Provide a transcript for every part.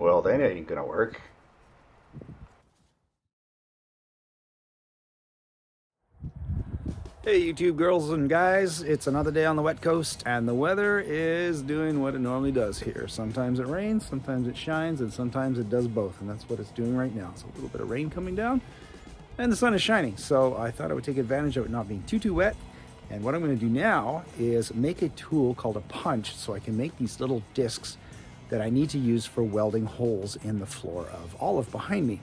Well, that ain't gonna work. Hey YouTube girls and guys, it's another day on the wet coast and the weather is doing what it normally does here. Sometimes it rains, sometimes it shines, and sometimes it does both, and that's what it's doing right now. It's a little bit of rain coming down and the sun is shining, so I thought I would take advantage of it not being too wet. And what I'm going to do now is make a tool called a punch so I can make these little discs that I need to use for welding holes in the floor of Olive behind me.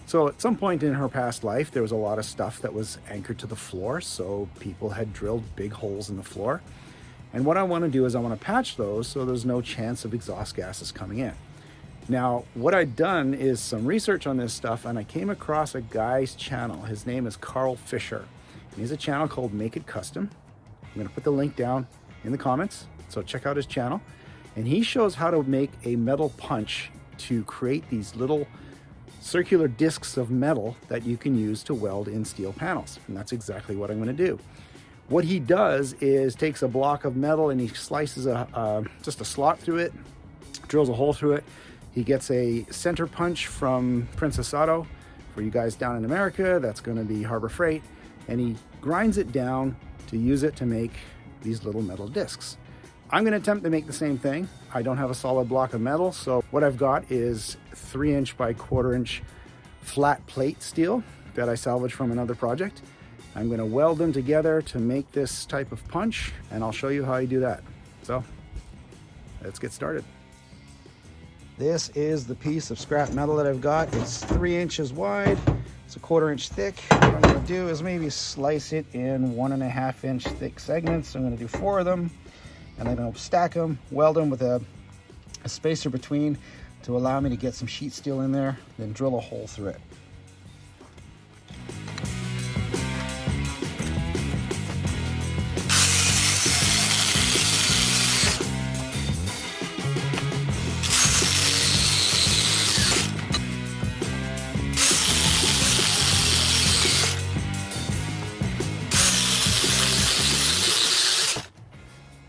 So at some point in her past life, there was a lot of stuff that was anchored to the floor, so people had drilled big holes in the floor. And what I want to do is I want to patch those so there's no chance of exhaust gases coming in. Now, what I'd done is some research on this stuff, and I came across a guy's channel. His name is Carl Fisher. He has a channel called Make It Custom. I'm going to put the link down in the comments, so check out his channel. And he shows how to make a metal punch to create these little circular discs of metal that you can use to weld in steel panels. And that's exactly what I'm going to do. What he does is takes a block of metal and he slices just a slot through it, drills a hole through it. He gets a center punch from Princess Auto. For you guys down in America, that's going to be Harbor Freight. And he grinds it down to use it to make these little metal discs. I'm going to attempt to make the same thing. I don't have a solid block of metal, so what I've got is 3" by 1/4" flat plate steel that I salvaged from another project. I'm going to weld them together to make this type of punch, and I'll show you how I do that. So let's get started. This is the piece of scrap metal that I've got. It's 3 inches wide. It's a 1/4 inch thick. What I'm going to do is maybe slice it in 1.5 inch thick segments. I'm going to do 4 of them. And I'm going to stack them, weld them with a spacer between to allow me to get some sheet steel in there, then drill a hole through it.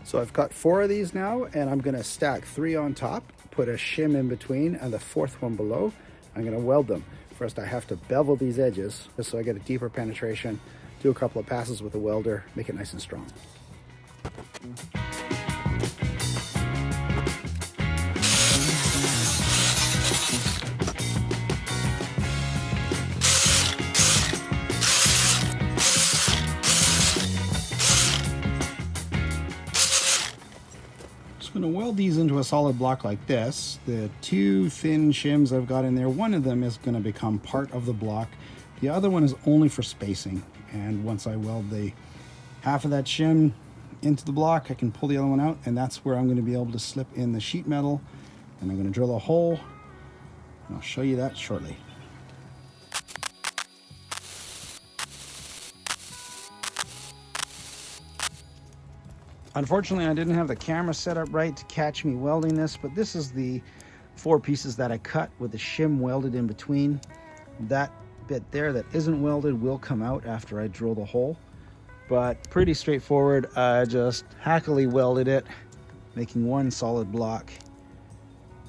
So I've got 4 of these now, and I'm going to stack 3 on top, put a shim in between, and the 4th one below. I'm going to weld them. First, I have to bevel these edges just so I get a deeper penetration. Do a couple of passes with a welder, make it nice and strong. I'm going to weld these into a solid block like this. The 2 thin shims I've got in there, one of them is going to become part of the block. The other one is only for spacing. And once I weld the half of that shim into the block, I can pull the other one out, and that's where I'm going to be able to slip in the sheet metal. And I'm going to drill a hole, and I'll show you that shortly. Unfortunately, I didn't have the camera set up right to catch me welding this, but this is the 4 pieces that I cut with the shim welded in between. That bit there that isn't welded will come out after I drill the hole, but pretty straightforward. I just hackily welded it, making one solid block.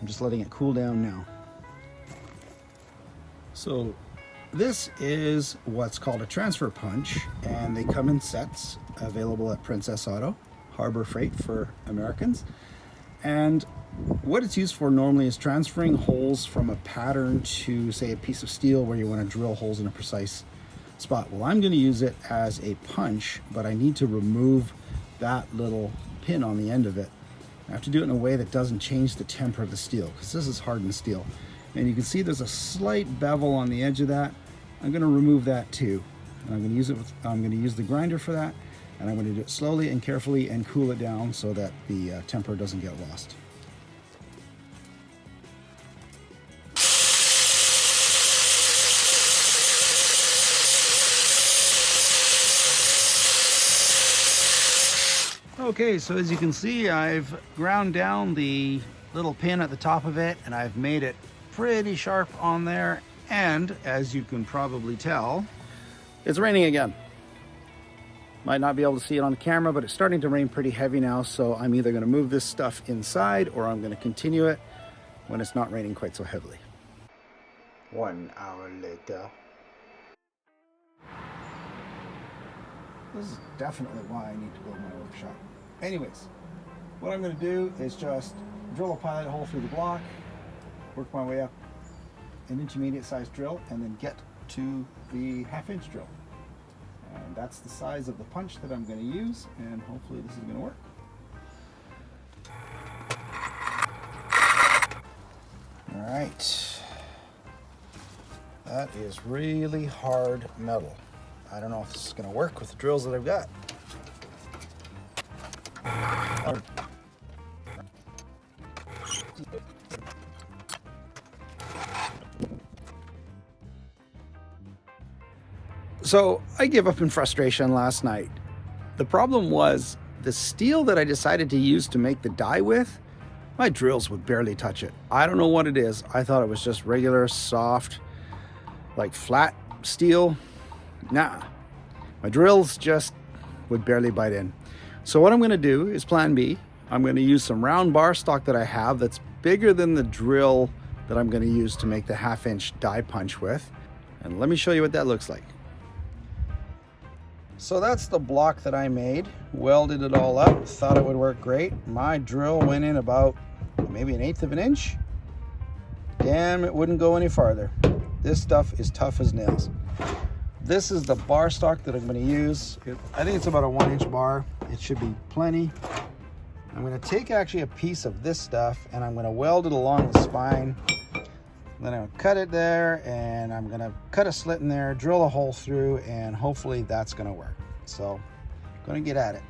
I'm just letting it cool down now. So this is what's called a transfer punch, and they come in sets available at Princess Auto. Harbor Freight for Americans. And what it's used for normally is transferring holes from a pattern to, say, a piece of steel where you want to drill holes in a precise spot. Well, I'm going to use it as a punch, but I need to remove that little pin on the end of it. I have to do it in a way that doesn't change the temper of the steel, because this is hardened steel. And you can see there's a slight bevel on the edge of that. I'm going to remove that too. And I'm going to use the grinder for that. And I'm going to do it slowly and carefully and cool it down so that the temper doesn't get lost. Okay, so as you can see, I've ground down the little pin at the top of it, and I've made it pretty sharp on there. And as you can probably tell, it's raining again. Might not be able to see it on the camera, but it's starting to rain pretty heavy now, so I'm either going to move this stuff inside or I'm going to continue it. when it's not raining quite so heavily. 1 hour later. This is definitely why I need to build my workshop. Anyways, what I'm going to do is just drill a pilot hole through the block, work my way up an intermediate sized drill, and then get to the 1/2 inch drill. And that's the size of the punch that I'm going to use, and hopefully this is going to work. All right. That is really hard metal. I don't know if this is going to work with the drills that I've got. So I gave up in frustration last night. The problem was the steel that I decided to use to make the die with, my drills would barely touch it. I don't know what it is. I thought it was just regular, soft, like flat steel. Nah, my drills just would barely bite in. So what I'm gonna do is plan B. I'm gonna use some round bar stock that I have that's bigger than the drill that I'm gonna use to make the 1/2 inch die punch with. And let me show you what that looks like. So that's the block that I made, welded it all up, thought it would work great. My drill went in about maybe 1/8 of an inch. Damn, it wouldn't go any farther. This stuff is tough as nails. This is the bar stock that I'm going to use. I think it's about a 1-inch bar. It should be plenty. I'm going to take actually a piece of this stuff and I'm going to weld it along the spine. Then I'm going to cut it there, and I'm going to cut a slit in there, drill a hole through, and hopefully that's going to work. So I'm going to get at it.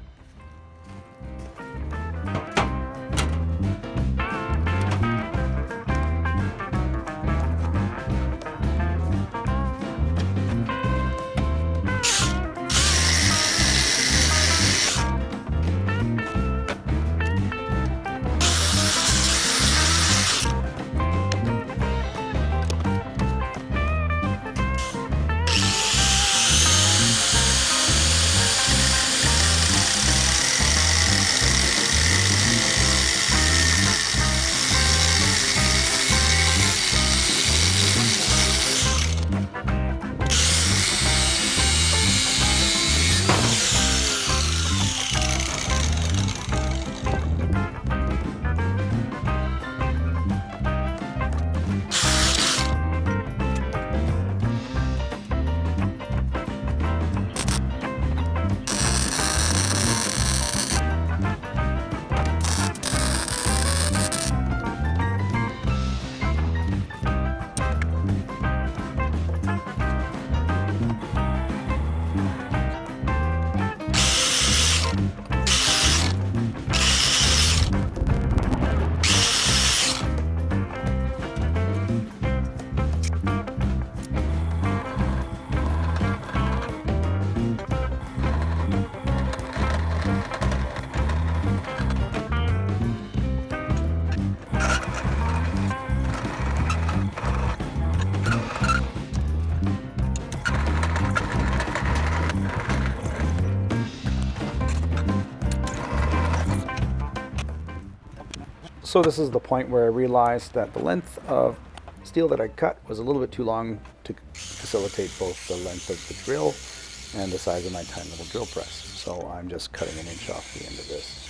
So this is the point where I realized that the length of steel that I cut was a little bit too long to facilitate both the length of the drill and the size of my tiny little drill press. So I'm just cutting 1 inch off the end of this.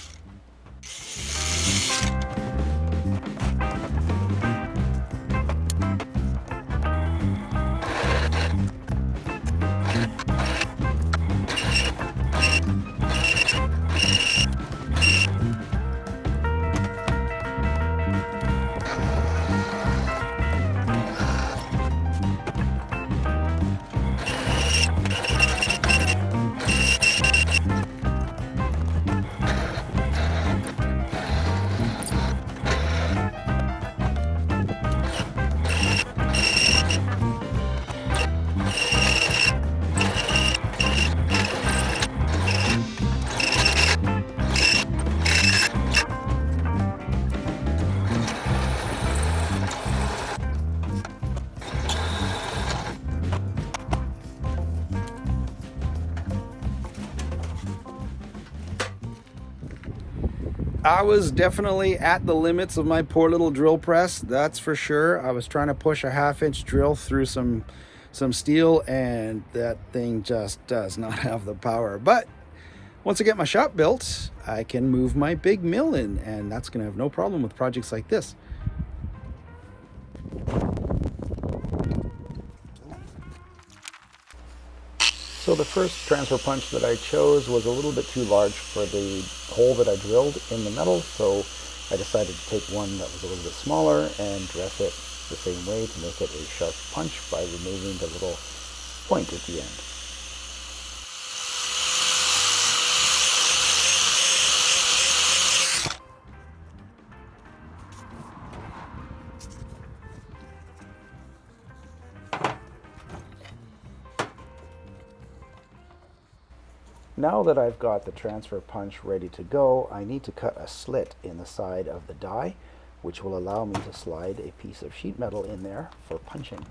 I was definitely at the limits of my poor little drill press, that's for sure. I was trying to push a 1/2-inch drill through some steel, and that thing just does not have the power. But once I get my shop built, I can move my big mill in, and that's going to have no problem with projects like this. So the first transfer punch that I chose was a little bit too large for the hole that I drilled in the metal, so I decided to take one that was a little bit smaller and dress it the same way to make it a sharp punch by removing the little point at the end. Now that I've got the transfer punch ready to go, I need to cut a slit in the side of the die, which will allow me to slide a piece of sheet metal in there for punching.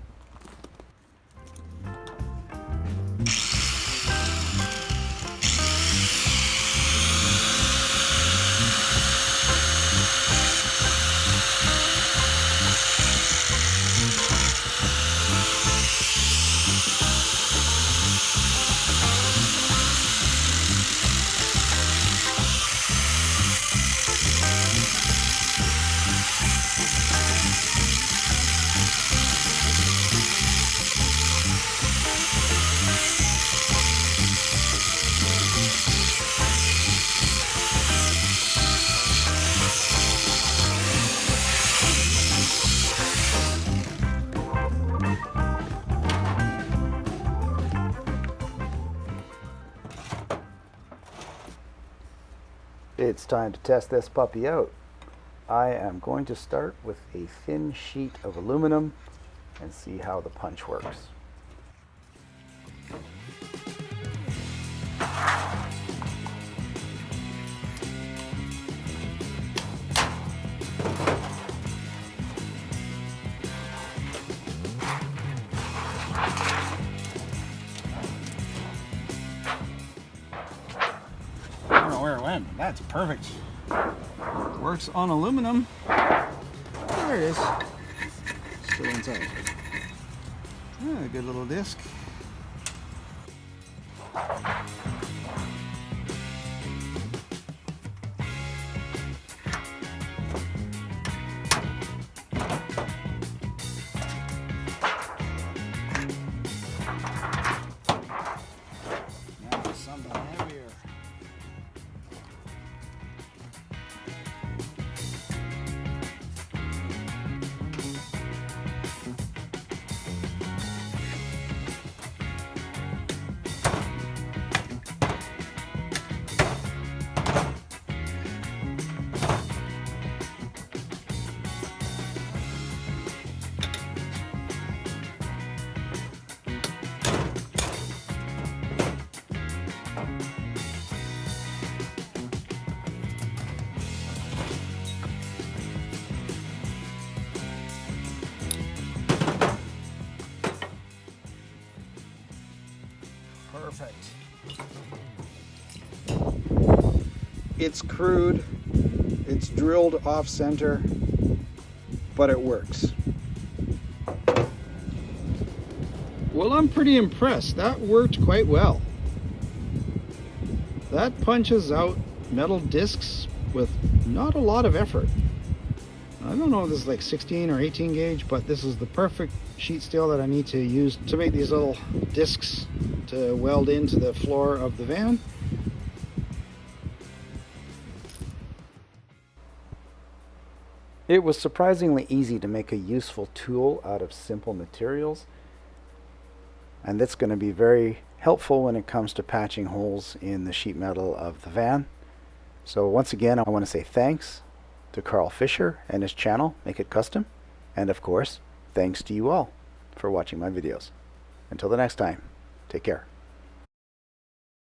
It's time to test this puppy out. I am going to start with a thin sheet of aluminum and see how the punch works. Where it went. That's perfect. Works on aluminum. There it is. Still inside. A good little disc. Now for something heavier. Perfect. It's crude, it's drilled off center, but it works. Well, I'm pretty impressed. That worked quite well. That punches out metal discs with not a lot of effort. I don't know if this is like 16 or 18 gauge, but this is the perfect sheet steel that I need to use to make these little discs to weld into the floor of the van. It was surprisingly easy to make a useful tool out of simple materials, and that's going to be very helpful when it comes to patching holes in the sheet metal of the van. So once again, I want to say thanks to Carl Fisher and his channel, Make It Custom, and of course, thanks to you all for watching my videos. Until the next time, take care.